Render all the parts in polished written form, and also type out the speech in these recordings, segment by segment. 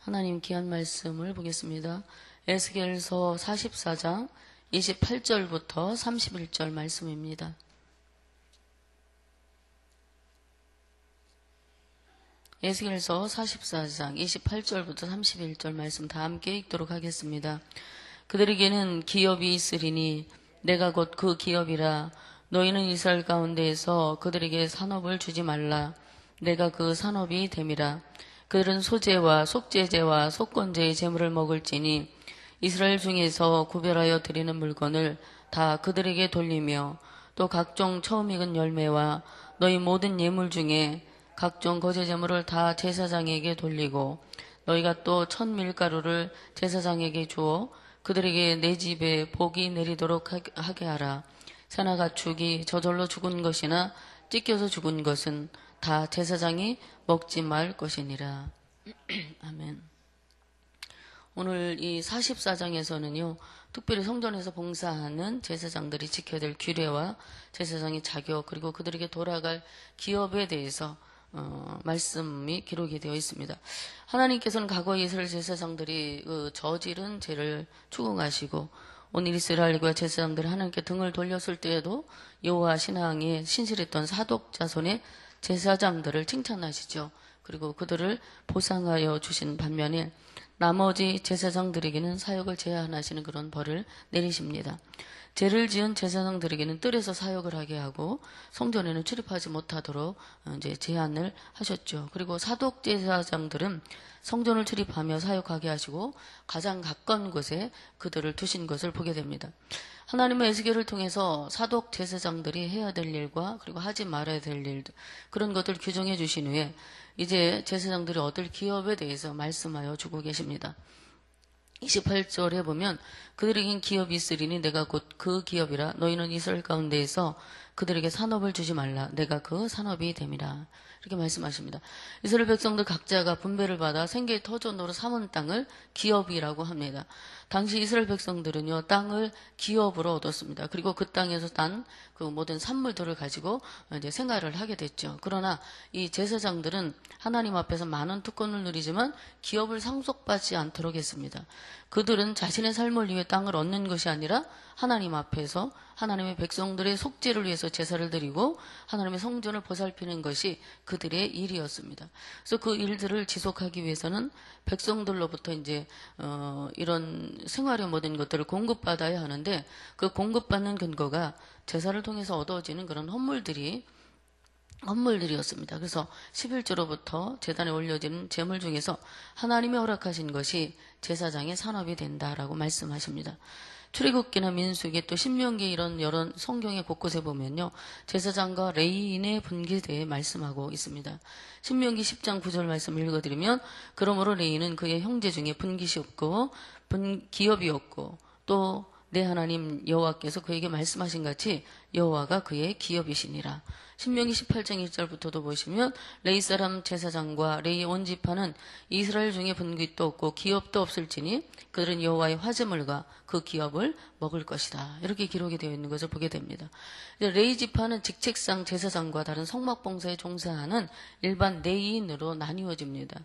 하나님 귀한 말씀을 보겠습니다. 에스겔서 44장 28절부터 31절 말씀입니다. 에스겔서 44장 28절부터 31절 말씀 다 함께 읽도록 하겠습니다. 그들에게는 기업이 있으리니 내가 곧 그 기업이라. 너희는 이스라엘 가운데에서 그들에게 산업을 주지 말라. 내가 그 산업이 됨이라. 그들은 소제와 속제제와 속건제의 제물을 먹을지니 이스라엘 중에서 구별하여 드리는 물건을 다 그들에게 돌리며 또 각종 처음 익은 열매와 너희 모든 예물 중에 각종 거제 제물을 다 제사장에게 돌리고 너희가 또 첫 밀가루를 제사장에게 주어 그들에게 내 집에 복이 내리도록 하게 하라. 새나 가축이 저절로 죽은 것이나 찢겨서 죽은 것은 다 제사장이 먹지 말 것이니라. 아멘. 오늘 이 44장에서는요, 특별히 성전에서 봉사하는 제사장들이 지켜야 될 규례와 제사장의 자격, 그리고 그들에게 돌아갈 기업에 대해서 말씀이 기록이 되어 있습니다. 하나님께서는 과거 이스라엘 제사장들이 저지른 죄를 추궁하시고 오늘 이스라엘과 제사장들이 하나님께 등을 돌렸을 때에도 여호와 신앙에 신실했던 사독 자손의 제사장들을 칭찬하시죠. 그리고 그들을 보상하여 주신 반면에 나머지 제사장들에게는 사역을 제한하시는 그런 벌을 내리십니다. 죄를 지은 제사장들에게는 뜰에서 사역을 하게 하고 성전에는 출입하지 못하도록 이제 제한을 하셨죠. 그리고 사독 제사장들은 성전을 출입하며 사역하게 하시고 가장 가까운 곳에 그들을 두신 것을 보게 됩니다. 하나님의 에스겔을 통해서 사독 제사장들이 해야 될 일과 그리고 하지 말아야 될 일, 그런 것들을 규정해 주신 후에 이제 제사장들이 얻을 기업에 대해서 말씀하여 주고 계십니다. 28절에 보면 그들에겐 기업이 있으리니 내가 곧 그 기업이라. 너희는 이스라엘 가운데에서 그들에게 산업을 주지 말라. 내가 그 산업이 됨이라. 이렇게 말씀하십니다. 이스라엘 백성들 각자가 분배를 받아 생계의 터전으로 삼은 땅을 기업이라고 합니다. 당시 이스라엘 백성들은요, 땅을 기업으로 얻었습니다. 그리고 그 땅에서 딴 그 모든 산물들을 가지고 이제 생활을 하게 됐죠. 그러나 이 제사장들은 하나님 앞에서 많은 특권을 누리지만 기업을 상속받지 않도록 했습니다. 그들은 자신의 삶을 위해 땅을 얻는 것이 아니라 하나님 앞에서 하나님의 백성들의 속죄를 위해서 제사를 드리고 하나님의 성전을 보살피는 것이 그들의 일이었습니다. 그래서 그 일들을 지속하기 위해서는 백성들로부터 이제 이런 생활의 모든 것들을 공급받아야 하는데 그 공급받는 근거가 제사를 통해서 얻어지는 그런 헌물들이었습니다. 그래서 11조로부터 제단에 올려지는 제물 중에서 하나님이 허락하신 것이 제사장의 산업이 된다라고 말씀하십니다. 출애굽기나 민수기 또 신명기 이런 여러 성경의 곳곳에 보면요, 제사장과 레위인의 분기에 대해 말씀하고 있습니다. 신명기 10장 9절 말씀 읽어드리면 그러므로 레위인은 그의 형제 중에 분깃이 없고 기업이 없고 또 내 하나님 여호와께서 그에게 말씀하신 같이 여호와가 그의 기업이시니라. 신명기 18장 1절부터도 보시면 레위 사람 제사장과 레위 온 지파는 이스라엘 중에 분깃도 없고 기업도 없을지니 그들은 여호와의 화제물과 그 기업을 먹을 것이다. 이렇게 기록이 되어 있는 것을 보게 됩니다. 레위 지파는 직책상 제사장과 다른 성막봉사에 종사하는 일반 레위인으로 나뉘어집니다.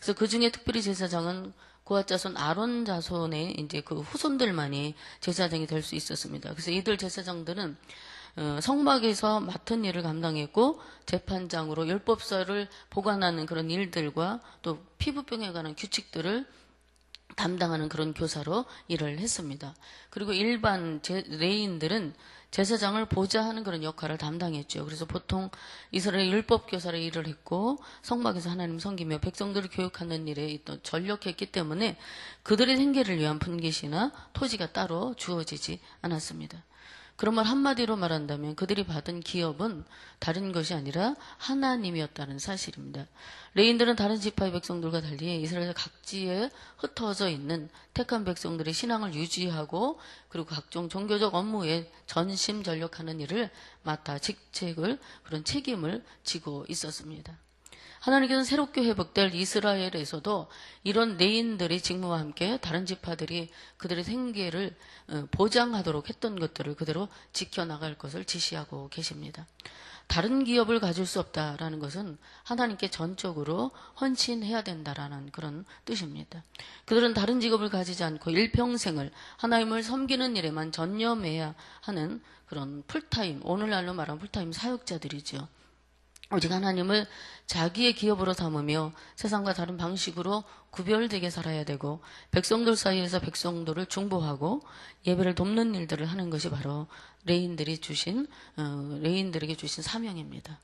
그래서 그 중에 특별히 제사장은 고핫 자손 아론 자손의 이제 그 후손들만이 제사장이 될 수 있었습니다. 그래서 이들 제사장들은 성막에서 맡은 일을 감당했고 재판장으로 율법서를 보관하는 그런 일들과 또 피부병에 관한 규칙들을 담당하는 그런 교사로 일을 했습니다. 그리고 일반 레위인들은 제사장을 보좌하는 그런 역할을 담당했죠. 그래서 보통 이스라엘 율법 교사로 일을 했고 성막에서 하나님 섬기며 백성들을 교육하는 일에 또 전력했기 때문에 그들의 생계를 위한 분깃이나 토지가 따로 주어지지 않았습니다. 그런 말 한마디로 말한다면 그들이 받은 기업은 다른 것이 아니라 하나님이었다는 사실입니다. 레위인들은 다른 지파의 백성들과 달리 이스라엘 각지에 흩어져 있는 택한 백성들의 신앙을 유지하고 그리고 각종 종교적 업무에 전심전력하는 일을 맡아 그런 책임을 지고 있었습니다. 하나님께서는 새롭게 회복될 이스라엘에서도 이런 레위인들의 직무와 함께 다른 지파들이 그들의 생계를 보장하도록 했던 것들을 그대로 지켜나갈 것을 지시하고 계십니다. 다른 기업을 가질 수 없다라는 것은 하나님께 전적으로 헌신해야 된다라는 그런 뜻입니다. 그들은 다른 직업을 가지지 않고 일평생을 하나님을 섬기는 일에만 전념해야 하는 그런 풀타임, 오늘날로 말하면 풀타임 사역자들이죠. 오직 하나님을 자기의 기업으로 삼으며 세상과 다른 방식으로 구별되게 살아야 되고 백성들 사이에서 백성들을 중보하고 예배를 돕는 일들을 하는 것이 바로 레인들에게 주신 사명입니다.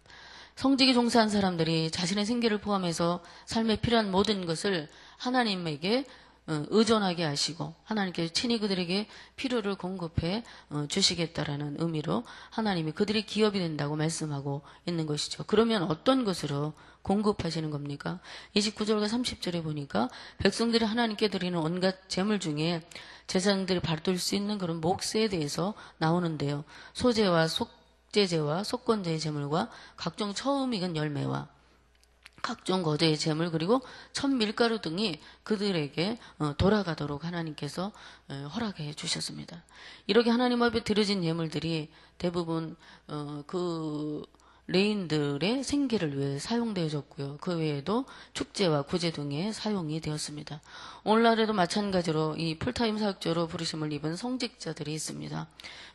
성직에 종사한 사람들이 자신의 생계를 포함해서 삶에 필요한 모든 것을 하나님에게 의존하게 하시고 하나님께서 친히 그들에게 필요를 공급해 주시겠다라는 의미로 하나님이 그들의 기업이 된다고 말씀하고 있는 것이죠. 그러면 어떤 것으로 공급하시는 겁니까? 29절과 30절에 보니까 백성들이 하나님께 드리는 온갖 재물 중에 제사장들이 받을 수 있는 그런 몫에 대해서 나오는데요. 소제와 속제제와 속건제의 제물과 각종 처음 익은 열매와 각종 거제의 재물 그리고 천밀가루 등이 그들에게 돌아가도록 하나님께서 허락해 주셨습니다. 이렇게 하나님 앞에 드려진 예물들이 대부분 그 레인들의 생계를 위해 사용되어졌고요. 그 외에도 축제와 구제 등에 사용이 되었습니다. 오늘날에도 마찬가지로 이 풀타임 사역자로 부르심을 입은 성직자들이 있습니다.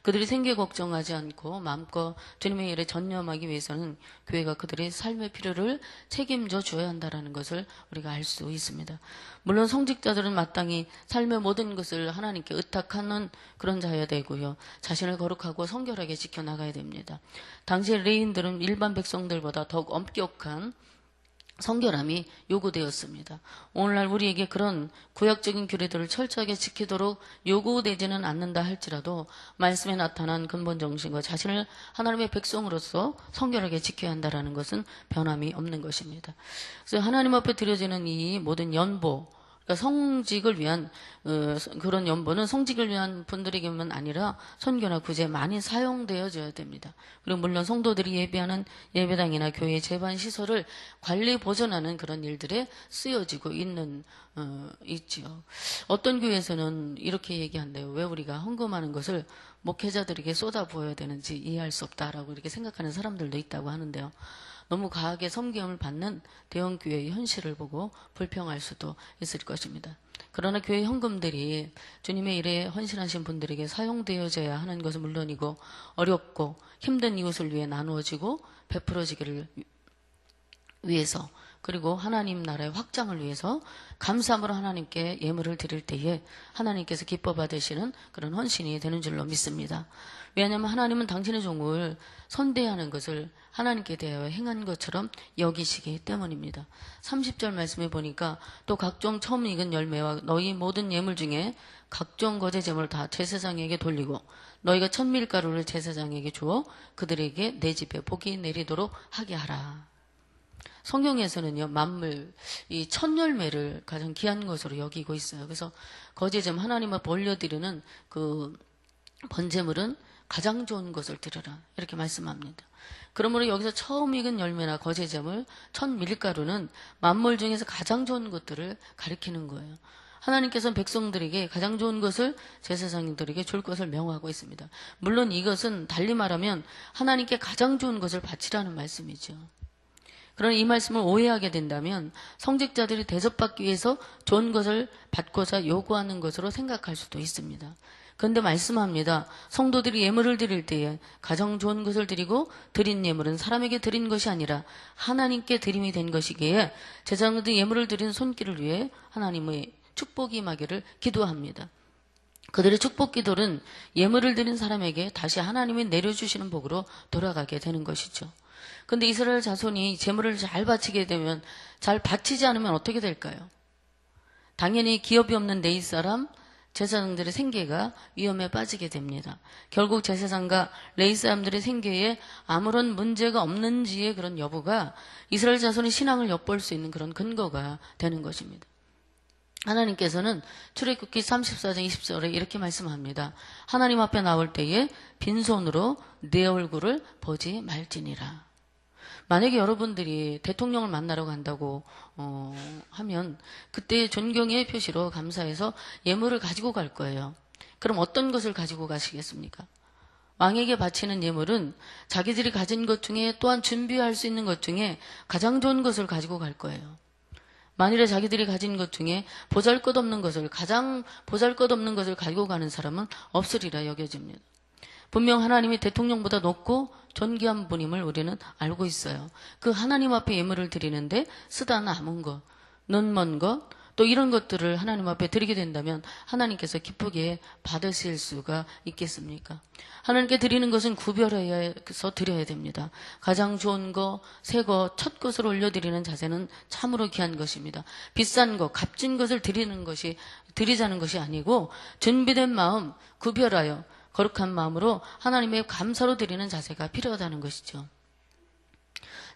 그들이 생계 걱정하지 않고 마음껏 주님의 일에 전념하기 위해서는 교회가 그들의 삶의 필요를 책임져 줘야 한다는 것을 우리가 알 수 있습니다. 물론 성직자들은 마땅히 삶의 모든 것을 하나님께 의탁하는 그런 자여야 되고요. 자신을 거룩하고 성결하게 지켜나가야 됩니다. 당시 레인들은 일반 백성들보다 더욱 엄격한 성결함이 요구되었습니다. 오늘날 우리에게 그런 구약적인 규례들을 철저하게 지키도록 요구되지는 않는다 할지라도 말씀에 나타난 근본 정신과 자신을 하나님의 백성으로서 성결하게 지켜야 한다는 것은 변함이 없는 것입니다. 그래서 하나님 앞에 드려지는 이 모든 연보, 그러니까 성직을 위한 그런 연보는 성직을 위한 분들에게만 아니라 선교나 구제에 많이 사용되어져야 됩니다. 그리고 물론 성도들이 예배하는 예배당이나 교회 제반 시설을 관리 보존하는 그런 일들에 쓰여지고 있지요. 어떤 교회에서는 이렇게 얘기한대요. 왜 우리가 헌금하는 것을 목회자들에게 쏟아부어야 되는지 이해할 수 없다라고 이렇게 생각하는 사람들도 있다고 하는데요. 너무 과하게 섬김을 받는 대형교회의 현실을 보고 불평할 수도 있을 것입니다. 그러나 교회 현금들이 주님의 일에 헌신하신 분들에게 사용되어져야 하는 것은 물론이고 어렵고 힘든 이웃을 위해 나누어지고 베풀어지기를 위해서 그리고 하나님 나라의 확장을 위해서 감사함으로 하나님께 예물을 드릴 때에 하나님께서 기뻐 받으시는 그런 헌신이 되는 줄로 믿습니다. 왜냐하면 하나님은 당신의 종을 선대하는 것을 하나님께 대하여 행한 것처럼 여기시기 때문입니다. 30절 말씀에 보니까 또 각종 처음 익은 열매와 너희 모든 예물 중에 각종 거제 제물을 다 제사장에게 돌리고 너희가 천밀가루를 제사장에게 주어 그들에게 내 집에 복이 내리도록 하게 하라. 성경에서는요, 만물, 이 첫 열매를 가장 귀한 것으로 여기고 있어요. 그래서 거제점 하나님 앞에 올려드리는 그 번제물은 가장 좋은 것을 드려라. 이렇게 말씀합니다. 그러므로 여기서 처음 익은 열매나 거제점을 첫 밀가루는 만물 중에서 가장 좋은 것들을 가리키는 거예요. 하나님께서는 백성들에게 가장 좋은 것을 제사장들에게 줄 것을 명하고 있습니다. 물론 이것은 달리 말하면 하나님께 가장 좋은 것을 바치라는 말씀이죠. 그러나 이 말씀을 오해하게 된다면 성직자들이 대접받기 위해서 좋은 것을 받고자 요구하는 것으로 생각할 수도 있습니다. 그런데 말씀합니다. 성도들이 예물을 드릴 때에 가장 좋은 것을 드리고 드린 예물은 사람에게 드린 것이 아니라 하나님께 드림이 된 것이기에 제사장들이 예물을 드린 손길을 위해 하나님의 축복이 임하기를 기도합니다. 그들의 축복 기도는 예물을 드린 사람에게 다시 하나님이 내려주시는 복으로 돌아가게 되는 것이죠. 근데 이스라엘 자손이 제물을 잘 바치게 되면, 잘 바치지 않으면 어떻게 될까요? 당연히 기업이 없는 레위 사람, 제사장들의 생계가 위험에 빠지게 됩니다. 결국 제사장과 레위 사람들의 생계에 아무런 문제가 없는지의 그런 여부가 이스라엘 자손의 신앙을 엿볼 수 있는 그런 근거가 되는 것입니다. 하나님께서는 출애굽기 34장 20절에 이렇게 말씀합니다. 하나님 앞에 나올 때에 빈손으로 내 얼굴을 보지 말지니라. 만약에 여러분들이 대통령을 만나러 간다고 하면 그때 존경의 표시로 감사해서 예물을 가지고 갈 거예요. 그럼 어떤 것을 가지고 가시겠습니까? 왕에게 바치는 예물은 자기들이 가진 것 중에 또한 준비할 수 있는 것 중에 가장 좋은 것을 가지고 갈 거예요. 만일에 자기들이 가진 것 중에 보잘것없는 것을, 가장 보잘것없는 것을 가지고 가는 사람은 없으리라 여겨집니다. 분명 하나님이 대통령보다 높고 존귀한 분임을 우리는 알고 있어요. 그 하나님 앞에 예물을 드리는데 쓰다 남은 것, 눈먼 것, 또 이런 것들을 하나님 앞에 드리게 된다면 하나님께서 기쁘게 받으실 수가 있겠습니까? 하나님께 드리는 것은 구별해서 드려야 됩니다. 가장 좋은 거, 새 거, 첫 것을 올려드리는 자세는 참으로 귀한 것입니다. 비싼 거, 값진 것을 드리자는 것이 아니고 준비된 마음, 구별하여 거룩한 마음으로 하나님의 감사로 드리는 자세가 필요하다는 것이죠.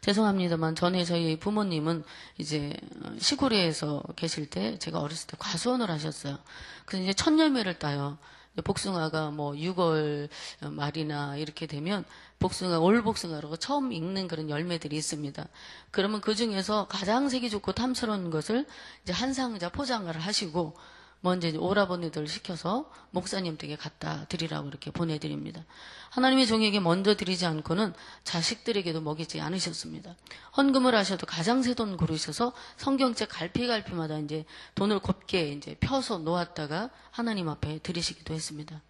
죄송합니다만 전에 저희 부모님은 이제 시골에서 계실 때 제가 어렸을 때 과수원을 하셨어요. 그래서 이제 첫 열매를 따요. 복숭아가 뭐 6월 말이나 이렇게 되면 올 복숭아라고 처음 익는 그런 열매들이 있습니다. 그러면 그 중에서 가장 색이 좋고 탐스러운 것을 이제 한 상자 포장을 하시고 먼저 이제 오라버니들 시켜서 목사님 댁에 갖다 드리라고 이렇게 보내드립니다. 하나님의 종에게 먼저 드리지 않고는 자식들에게도 먹이지 않으셨습니다. 헌금을 하셔도 가장 새 돈 고르셔서 성경책 갈피마다 이제 돈을 곱게 이제 펴서 놓았다가 하나님 앞에 드리시기도 했습니다.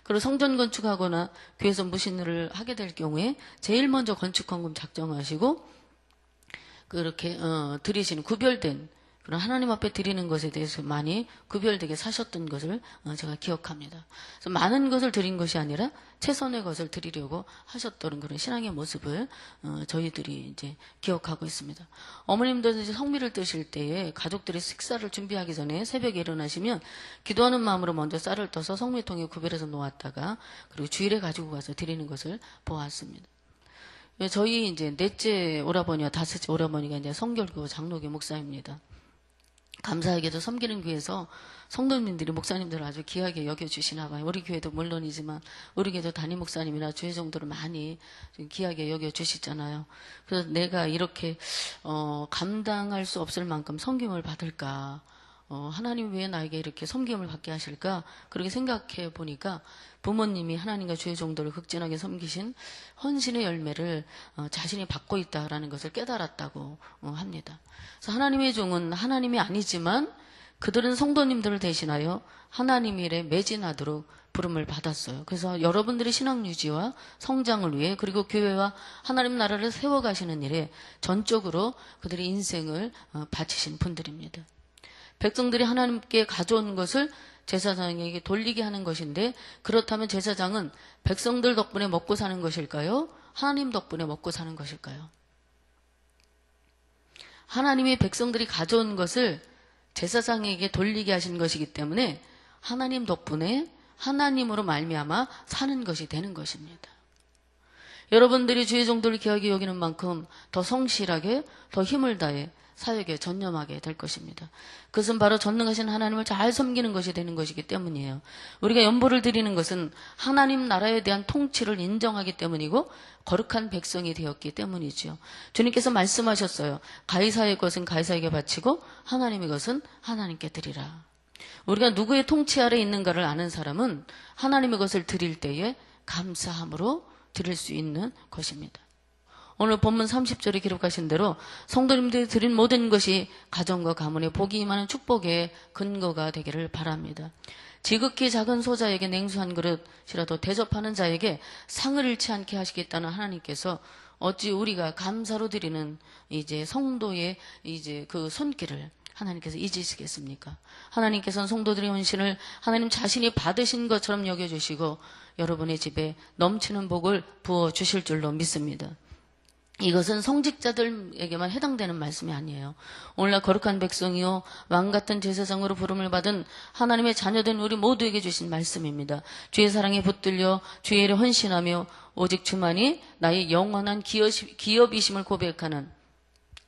그리고 성전 건축하거나 교회에서 무슨 일을 하게 될 경우에 제일 먼저 건축헌금 작정하시고 그렇게 드리시는 구별된 그런 하나님 앞에 드리는 것에 대해서 많이 구별되게 사셨던 것을 제가 기억합니다. 그래서 많은 것을 드린 것이 아니라 최선의 것을 드리려고 하셨던 그런 신앙의 모습을 저희들이 이제 기억하고 있습니다. 어머님들 이제 성미를 뜨실 때에 가족들이 식사를 준비하기 전에 새벽에 일어나시면 기도하는 마음으로 먼저 쌀을 떠서 성미통에 구별해서 놓았다가 그리고 주일에 가지고 가서 드리는 것을 보았습니다. 저희 이제 넷째 오라버니와 다섯째 오라버니가 이제 성결교 장로교 목사입니다. 감사하게도 섬기는 교회에서 성도님들이 목사님들을 아주 귀하게 여겨주시나 봐요. 우리 교회도 물론이지만 우리 교회도 담임 목사님이나 주의 정도를 많이 귀하게 여겨주시잖아요. 그래서 내가 이렇게 감당할 수 없을 만큼 섬김을 받을까, 하나님 왜 나에게 이렇게 섬김을 받게 하실까, 그렇게 생각해 보니까 부모님이 하나님과 주의 정도를 극진하게 섬기신 헌신의 열매를 자신이 받고 있다라는 것을 깨달았다고 합니다. 그래서 하나님의 종은 하나님이 아니지만 그들은 성도님들을 대신하여 하나님 일에 매진하도록 부름을 받았어요. 그래서 여러분들의 신앙 유지와 성장을 위해 그리고 교회와 하나님 나라를 세워가시는 일에 전적으로 그들의 인생을 바치신 분들입니다. 백성들이 하나님께 가져온 것을 제사장에게 돌리게 하는 것인데, 그렇다면 제사장은 백성들 덕분에 먹고 사는 것일까요? 하나님 덕분에 먹고 사는 것일까요? 하나님이 백성들이 가져온 것을 제사장에게 돌리게 하신 것이기 때문에 하나님 덕분에 하나님으로 말미암아 사는 것이 되는 것입니다. 여러분들이 주의 정도를 귀하게 여기는 만큼 더 성실하게, 더 힘을 다해 사역에 전념하게 될 것입니다. 그것은 바로 전능하신 하나님을 잘 섬기는 것이 되는 것이기 때문이에요. 우리가 연보를 드리는 것은 하나님 나라에 대한 통치를 인정하기 때문이고 거룩한 백성이 되었기 때문이죠. 주님께서 말씀하셨어요. 가이사의 것은 가이사에게 바치고 하나님의 것은 하나님께 드리라. 우리가 누구의 통치 아래 있는가를 아는 사람은 하나님의 것을 드릴 때에 감사함으로 드릴 수 있는 것입니다. 오늘 본문 30절에 기록하신 대로 성도님들이 드린 모든 것이 가정과 가문에 복이 임하는 축복의 근거가 되기를 바랍니다. 지극히 작은 소자에게 냉수 한 그릇이라도 대접하는 자에게 상을 잃지 않게 하시겠다는 하나님께서 어찌 우리가 감사로 드리는 이제 성도의 이제 그 손길을 하나님께서 잊으시겠습니까? 하나님께서는 성도들의 헌신을 하나님 자신이 받으신 것처럼 여겨주시고 여러분의 집에 넘치는 복을 부어주실 줄로 믿습니다. 이것은 성직자들에게만 해당되는 말씀이 아니에요. 오늘날 거룩한 백성이요 왕같은 제사장으로 부름을 받은 하나님의 자녀된 우리 모두에게 주신 말씀입니다. 주의 사랑에 붙들려 주의 일에 헌신하며 오직 주만이 나의 영원한 기업이심을 고백하는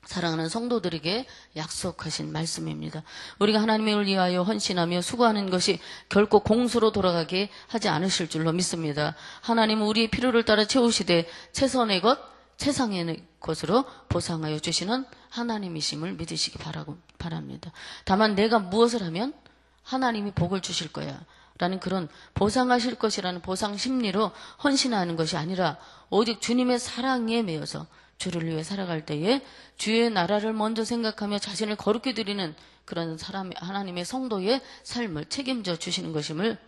사랑하는 성도들에게 약속하신 말씀입니다. 우리가 하나님의 을 위하여 헌신하며 수고하는 것이 결코 공수로 돌아가게 하지 않으실 줄로 믿습니다. 하나님은 우리의 필요를 따라 채우시되 최선의 것 세상의 것으로 보상하여 주시는 하나님이심을 믿으시기 바랍니다. 다만 내가 무엇을 하면 하나님이 복을 주실 거야 라는 그런 보상하실 것이라는 보상 심리로 헌신하는 것이 아니라 오직 주님의 사랑에 매여서 주를 위해 살아갈 때에 주의 나라를 먼저 생각하며 자신을 거룩히 드리는 그런 하나님의 성도의 삶을 책임져 주시는 것임을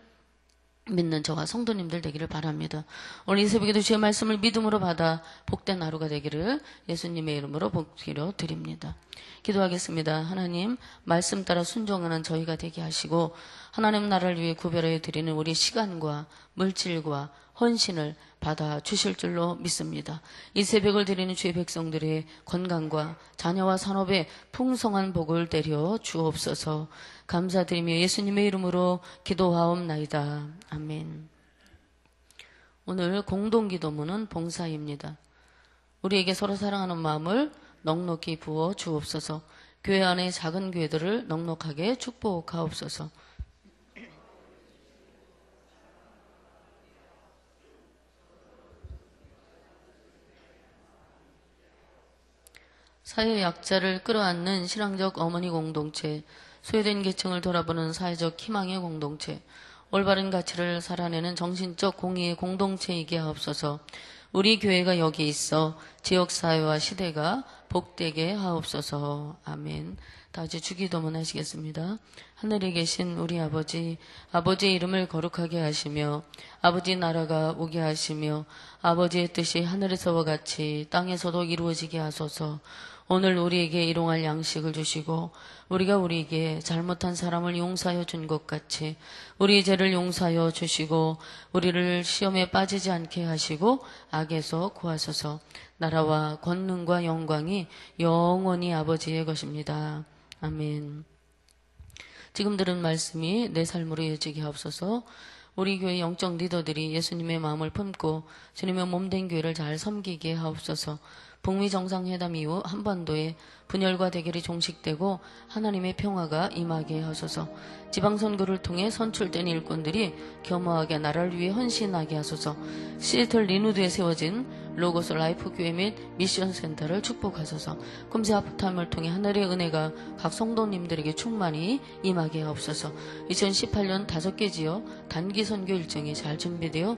믿는 저와 성도님들 되기를 바랍니다. 오늘 이 새벽에도 주의 말씀을 믿음으로 받아 복된 하루가 되기를 예수님의 이름으로 복기로 드립니다. 기도하겠습니다. 하나님, 말씀 따라 순종하는 저희가 되게 하시고 하나님 나라를 위해 구별해 드리는 우리 시간과 물질과 헌신을 받아 주실 줄로 믿습니다. 이 새벽을 드리는 주의 백성들의 건강과 자녀와 산업에 풍성한 복을 내려 주옵소서. 감사드리며 예수님의 이름으로 기도하옵나이다. 아멘. 오늘 공동기도문은 봉사입니다. 우리에게 서로 사랑하는 마음을 넉넉히 부어 주옵소서. 교회 안의 작은 교회들을 넉넉하게 축복하옵소서. 사회 약자를 끌어안는 신앙적 어머니 공동체, 소외된 계층을 돌아보는 사회적 희망의 공동체, 올바른 가치를 살아내는 정신적 공의의 공동체이게 하옵소서. 우리 교회가 여기 있어 지역사회와 시대가 복되게 하옵소서. 아멘. 다 같이 주기도문 하시겠습니다. 하늘에 계신 우리 아버지, 아버지의 이름을 거룩하게 하시며 아버지 나라가 오게 하시며 아버지의 뜻이 하늘에서와 같이 땅에서도 이루어지게 하소서. 오늘 우리에게 일용할 양식을 주시고 우리가 우리에게 잘못한 사람을 용서하여 준 것 같이 우리 죄를 용서하여 주시고 우리를 시험에 빠지지 않게 하시고 악에서 구하소서. 나라와 권능과 영광이 영원히 아버지의 것입니다. 아멘. 지금 들은 말씀이 내 삶으로 이어지게 하옵소서. 우리 교회 영적 리더들이 예수님의 마음을 품고 주님의 몸된 교회를 잘 섬기게 하옵소서. 북미 정상회담 이후 한반도에 분열과 대결이 종식되고 하나님의 평화가 임하게 하소서. 지방선거를 통해 선출된 일꾼들이 겸허하게 나라를 위해 헌신하게 하소서. 시애틀 리누드에 세워진 로고스 라이프 교회 및 미션 센터를 축복하소서. 금세 하프타임을 통해 하늘의 은혜가 각 성도님들에게 충만히 임하게 하옵소서. 2018년 5개 지역 단기 선교 일정이 잘 준비되어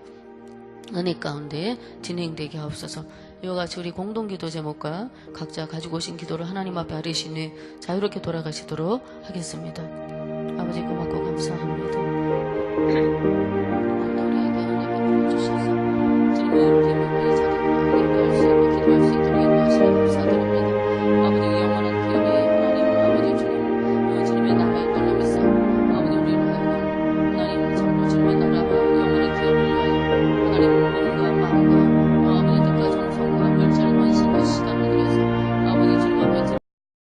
은혜 가운데 진행되게 하옵소서. 이와 같이 우리 공동기도 제목과 각자 가지고 오신 기도를 하나님 앞에 아뢰신 후에 자유롭게 돌아가시도록 하겠습니다. 아버지 고맙고 감사합니다. 우리에게 은혜 베풀어 주셔서 주님의 이름을 자기 마음에 인도할 수 있고 기도할 수 있도록 인도하시는 감사드립니다.